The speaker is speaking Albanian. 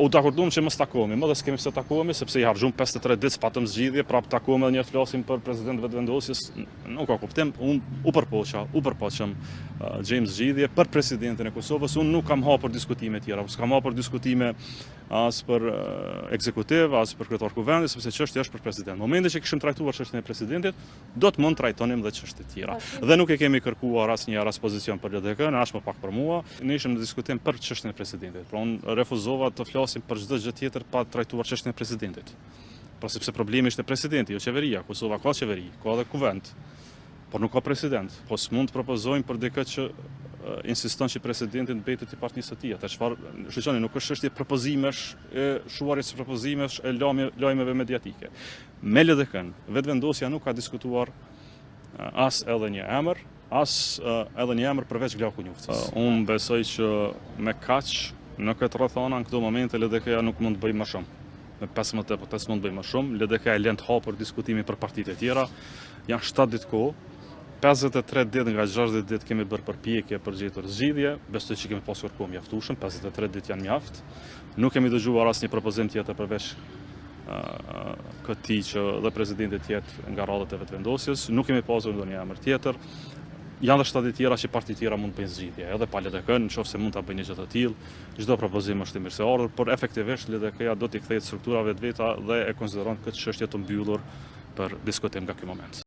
U dakordum që mos takohemi, më dhe s'kemi pse takohemi, sepse i harxhum 53 ditë s'patëm zgjidhje, prap takohemi edhe një të flasim për president vetëvendosjes, nuk ka kuptim. Unë u përpoqëm James zgjidhje për presidentin e Kosovës. Unë nuk kam hapur diskutime tjera, s'kam hapur diskutime as për ekzekutiv, as për kryetar kuvendit, sepse çështja është për president. Në momentin që kishim trajtuar çështjen e presidentit, do të mund trajtonim dhe çështje tjera. Dhe nuk e kemi kërkuar asnjëherë as pozicion për LDK, as më pak për mua. Ne ishim në diskutim për çështjen e presidentit. Pra unë refuzova të flasim për çdo gjë tjetër pa trajtuar çështjen e presidentit. Pra sepse problemi është presidenti, jo qeveria. Kosova ka qeveri, ka edhe kuvend, por nuk ka president. Po s'mund të propozojmë për dikë që insiston që presidenti mbetet i partisë së tij. Atë çfarë, shqetësoni, nuk është çështje propozimesh, e shuarjes së propozimesh, e lajmeve mediatike. Me LDK-n, vetvendosja nuk ka diskutuar as edhe një emër, as edhe një emër përveç Glau Kunjufcës. Unë besoj që me kaq në këtë rrethana në këto momente LDK-ja nuk mund të bëjë më shumë. Me 15 mund të bëjë më shumë. LDK-ja lën të hapur diskutimin për partitë e tjera. Janë 7 ditë kohë. 53 ditë nga 60 ditë kemi bërë përpjekje për gjetur zgjidhje. Besoj që kemi pasur kohë mjaftueshëm, 53 ditë janë mjaft. Nuk kemi dëgjuar asnjë propozim tjetër përveç këtij që dhe presidenti të jetë nga radhët e vetvendosjes. Nuk kemi pasur ndonjë emër tjetër. Janë dhe 7 ditë tjera që partit tjera mund të bëjnë zgjidhje, edhe pa LDK-n, nëse mund ta bëjnë një gjë të tillë. Çdo propozim është i mirëseardhur, por efektivisht LDK-ja do t'i kthejë strukturave të veta dhe e konsideron këtë çështje të mbyllur për diskutim nga ky moment.